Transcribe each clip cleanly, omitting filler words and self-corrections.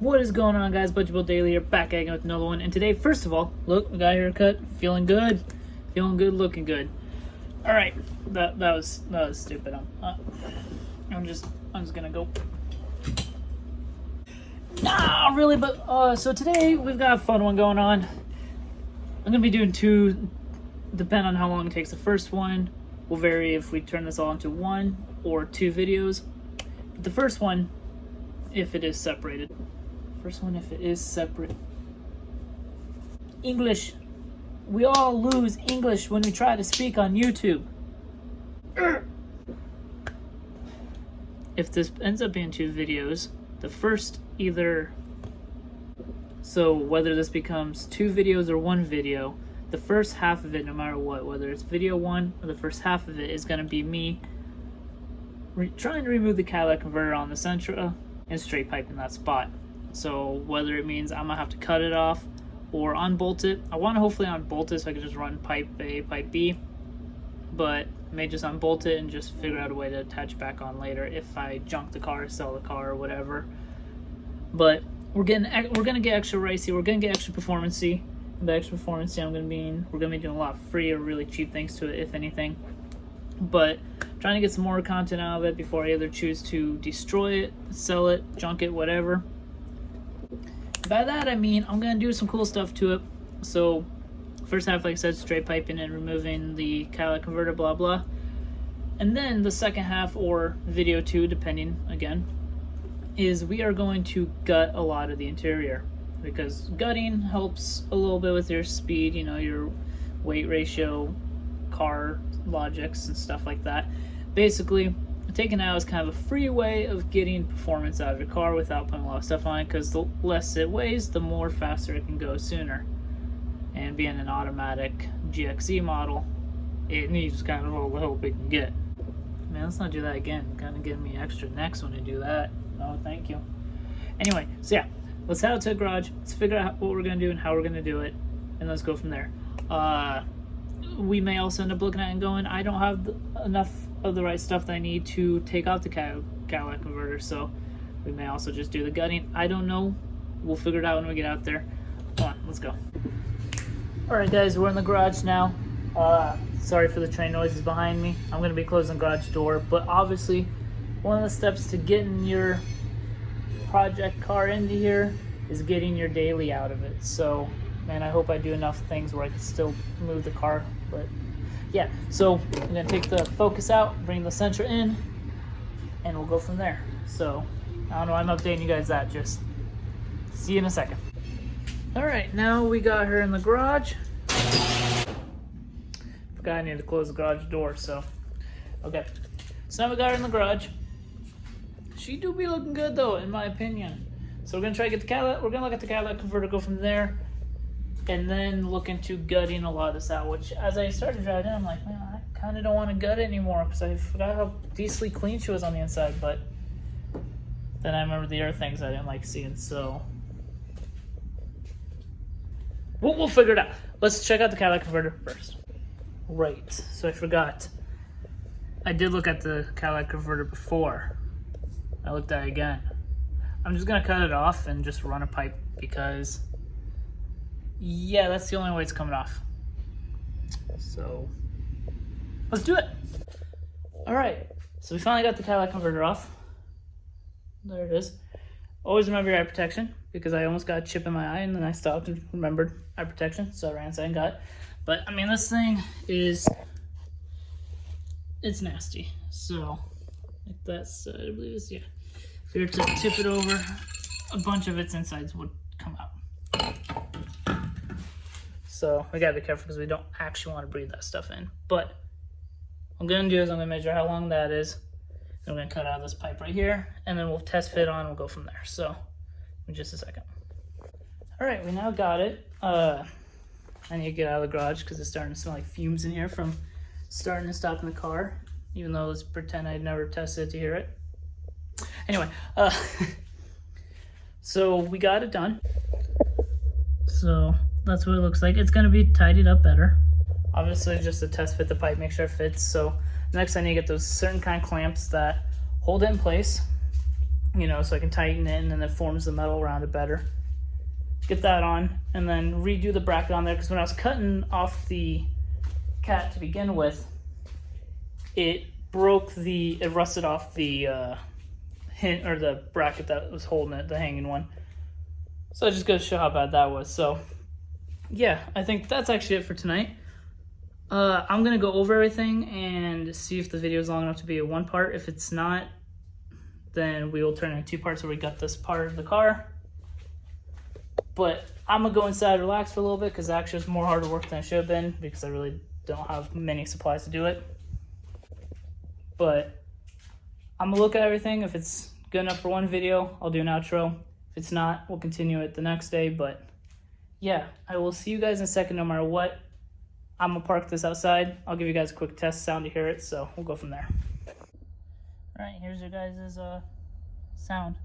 What is going on, guys? Budgetable Daily here, back again with another one. And today, first of all, look, we got a haircut, feeling good, looking good. All right, that was stupid. I'm just gonna go. Nah, really, but so today we've got a fun one going on. I'm gonna be doing two, depending on how long it takes. The first one will vary if we turn this all into one or two videos. But the first one, if it is separated. English. We all lose English when we try to speak on YouTube. If this ends up being two videos, the first so whether this becomes two videos or one video, the first half of it, no matter what, whether it's video one or the first half of it, is going to be me trying to remove the catalytic converter on the Sentra and straight piping that spot. So whether it means I'm gonna have to cut it off or unbolt it. I want to hopefully unbolt it so I can just run pipe A, pipe B, but I may just unbolt it and just figure out a way to attach back on later if I junk the car, sell the car, or whatever. But we're gonna get extra ricey, we're gonna get extra performancey. And by extra performancey, we're gonna be doing a lot of free or really cheap things to it, if anything. But trying to get some more content out of it before I either choose to destroy it, sell it, junk it, whatever. By that I mean I'm gonna do some cool stuff to it. So first half, like I said, straight piping and removing the catalytic converter, blah blah. And then the second half, or video two, depending again, is we are going to gut a lot of the interior, because gutting helps a little bit with your speed, you know, your weight ratio, car logics and stuff like that. Basically, taking out is kind of a free way of getting performance out of your car without putting a lot of stuff on it, because the less it weighs, the more faster it can go sooner. And being an automatic GXE model, it needs kind of all the help it can get. Man, let's not do that again. Kind of give me extra necks when I do that. No, thank you. Anyway, so yeah, let's head out to the garage. Let's figure out what we're going to do and how we're going to do it, and let's go from there. We may also end up looking at it and going, I don't have enough of the right stuff that I need to take off the catalytic converter, so we may also just do the gutting. I don't know. We'll figure it out when we get out there. Come on, let's go. Alright guys, we're in the garage now. Sorry for the train noises behind me. I'm going to be closing the garage door, but obviously one of the steps to getting your project car into here is getting your daily out of it. So man, I hope I do enough things where I can still move the car. But yeah, so I'm gonna take the Focus out, bring the Sentra in, and we'll go from there. So I don't know, I'm updating you guys that. Just see you in a second. All right, now we got her in the garage. Forgot I need to close the garage door, so okay. So now we got her in the garage. She do be looking good though, in my opinion. So we're gonna try to get the catalytic. We're gonna look at the catalytic converter, go from there, and then look into gutting a lot of this out. Which, as I started driving in, I'm like, man, I kind of don't want to gut it anymore because I forgot how decently clean she was on the inside. But then I remember the other things I didn't like seeing. So we'll figure it out. Let's check out the catalytic converter first. Right. So I forgot. I did look at the catalytic converter before. I looked at it again. I'm just gonna cut it off and just run a pipe because, yeah, that's the only way it's coming off. So let's do it. All right, so we finally got the catalytic converter off. There it is. Always remember your eye protection, because I almost got a chip in my eye and then I stopped and remembered eye protection, so I ran inside and got it. But I mean, this thing is, it's nasty. So like that's, I believe it's, yeah. If we were to tip it over, a bunch of its insides would come out. So we gotta be careful because we don't actually want to breathe that stuff in. But what I'm gonna do is I'm gonna measure how long that is. And we're gonna cut out this pipe right here, and then we'll test fit on. We'll go from there. So in just a second. All right, we now got it. I need to get out of the garage because it's starting to smell like fumes in here from starting and stopping the car. Even though let's pretend I'd never tested it to hear it. Anyway, so we got it done. So that's what it looks like. It's gonna be tidied up better. Obviously, just to test fit the pipe, make sure it fits. So next I need to get those certain kind of clamps that hold it in place. you know, so I can tighten it and then it forms the metal around it better. Get that on, and then redo the bracket on there, because when I was cutting off the cat to begin with, it rusted off the hint, or the bracket that was holding it, the hanging one. So I just gotta show how bad that was. So yeah, I think that's actually it for tonight. I'm gonna go over everything and see if the video is long enough to be a one part. If it's not, then we will turn it into two parts where we got this part of the car. But I'm gonna go inside, relax for a little bit, because actually it's more hard work than it should have been, because I really don't have many supplies to do it. But I'm gonna look at everything. If it's good enough for one video, I'll do an outro. If it's not, we'll continue it the next day. But yeah, I will see you guys in a second no matter what. I'm gonna park this outside. I'll give you guys a quick test sound to hear it, so we'll go from there. All right, here's your guys' sound.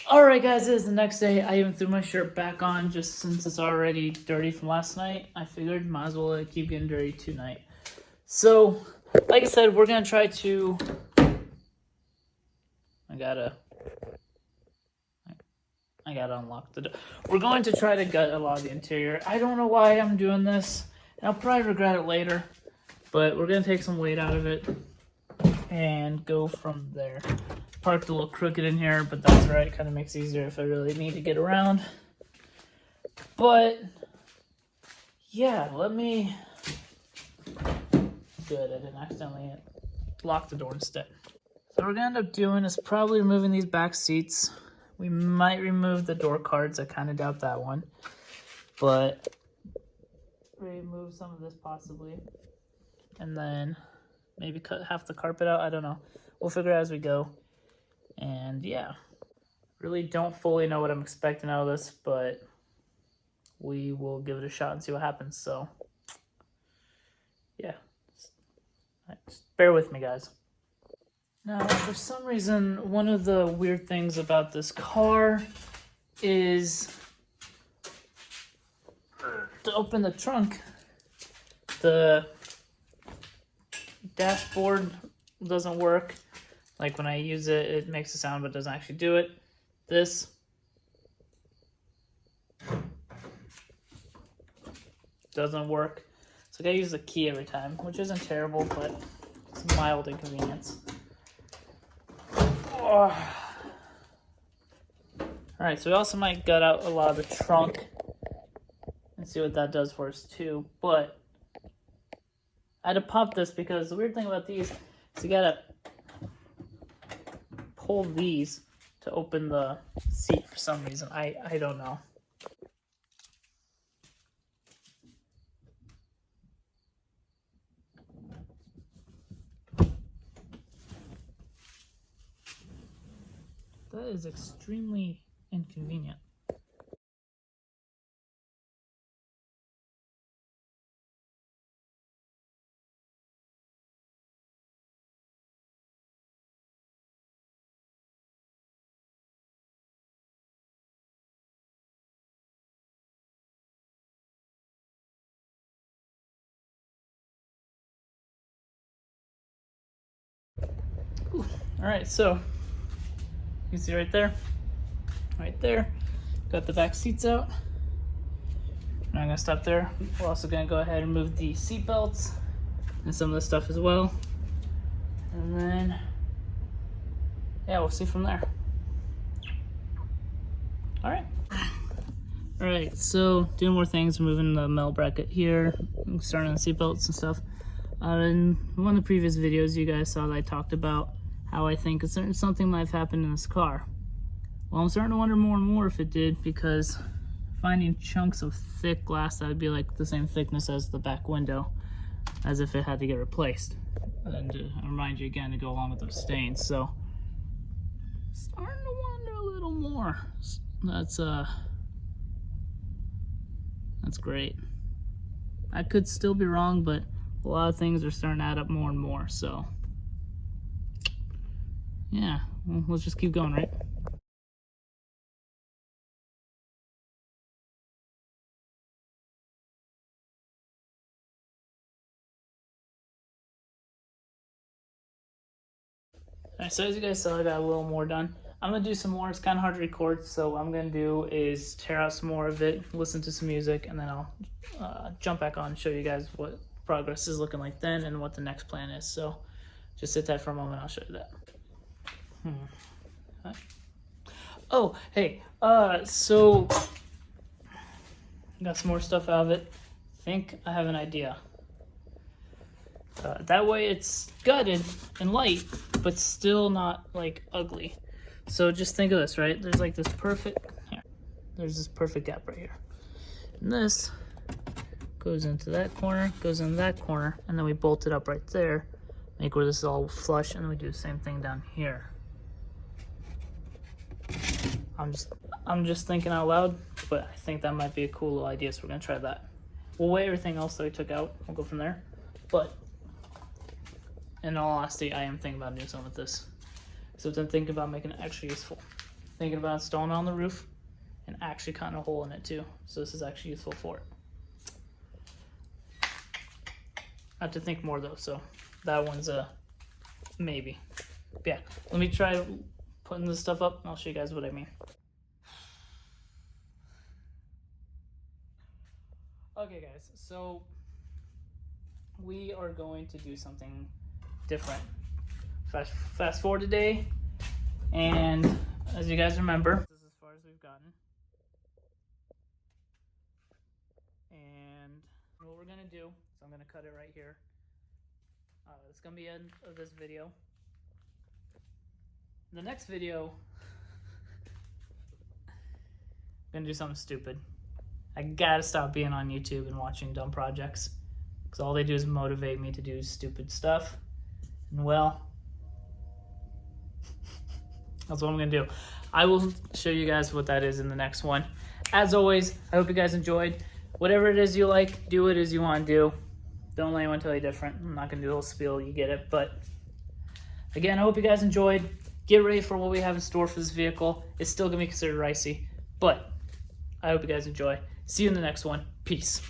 Alright guys, it is the next day. I even threw my shirt back on just since it's already dirty from last night. I figured might as well keep getting dirty tonight. So, like I said, we're going to try to... I gotta unlock the door. We're going to try to gut a lot of the interior. I don't know why I'm doing this. And I'll probably regret it later. But we're going to take some weight out of it and go from there. Parked a little crooked in here, but that's right. Kind of makes it easier if I really need to get around. But yeah, let me... Good, I didn't accidentally lock the door instead. So what we're gonna end up doing is probably removing these back seats. We might remove the door cards. I kind of doubt that one, but remove some of this possibly, and then maybe cut half the carpet out. I don't know. We'll figure it out as we go. And yeah, really don't fully know what I'm expecting out of this, but we will give it a shot and see what happens. So yeah, just bear with me, guys. Now, for some reason, one of the weird things about this car is to open the trunk, the dashboard doesn't work. Like when I use it, it makes a sound but doesn't actually do it. This doesn't work. So I gotta use the key every time, which isn't terrible, but it's a mild inconvenience. Oh. Alright, so we also might gut out a lot of the trunk and see what that does for us too. But I had to pop this because the weird thing about these is you gotta pull these to open the seat for some reason. I don't know. That is extremely inconvenient. Alright, so you can see right there, got the back seats out. And I'm gonna stop there. We're also gonna go ahead and move the seat belts and some of this stuff as well. And then, yeah, we'll see from there. Alright. Alright, so doing more things, moving the metal bracket here, starting on the seat belts and stuff. In one of the previous videos you guys saw that I talked about how I think something might have happened in this car. Well, I'm starting to wonder more and more if it did, because finding chunks of thick glass that would be like the same thickness as the back window, as if it had to get replaced. And to remind you again to go along with those stains. So starting to wonder a little more. That's great. I could still be wrong, but a lot of things are starting to add up more and more. So yeah, well, let's just keep going, right? Alright, so as you guys saw, I got a little more done. I'm gonna do some more. It's kind of hard to record, so what I'm gonna do is tear out some more of it, listen to some music, and then I'll jump back on and show you guys what progress is looking like then and what the next plan is. So just sit tight for a moment, I'll show you that. Right. Oh, hey, so got some more stuff out of it. Think I have an idea. That way it's gutted and light, but still not like ugly. So just think of this, right? There's like this perfect, here, there's this perfect gap right here. And this goes into that corner, goes into that corner, and then we bolt it up right there, make where this is all flush, and then we do the same thing down here. I'm just thinking out loud, but I think that might be a cool little idea, so we're gonna try that. We'll weigh everything else that we took out, we'll go from there. But in all honesty, I am thinking about doing something with this. So I'm thinking about making it extra useful. Thinking about installing it on the roof and actually cutting a hole in it too. So this is actually useful for it. I have to think more though, so that one's a maybe. But yeah, let me try putting this stuff up and I'll show you guys what I mean. Okay guys, so we are going to do something different. Fast forward today, and as you guys remember, this is as far as we've gotten. And what we're gonna do is I'm gonna cut it right here. It's gonna be the end of this video. The next video, I'm gonna do something stupid. I gotta stop being on YouTube and watching dumb projects, because all they do is motivate me to do stupid stuff. And well, that's what I'm gonna do. I will show you guys what that is in the next one. As always, I hope you guys enjoyed. Whatever it is you like, do it as you want to do. Don't let anyone tell you different. I'm not gonna do a little spiel, you get it. But again, I hope you guys enjoyed. Get ready for what we have in store for this vehicle. It's still gonna be considered ricey, but I hope you guys enjoy. See you in the next one. Peace.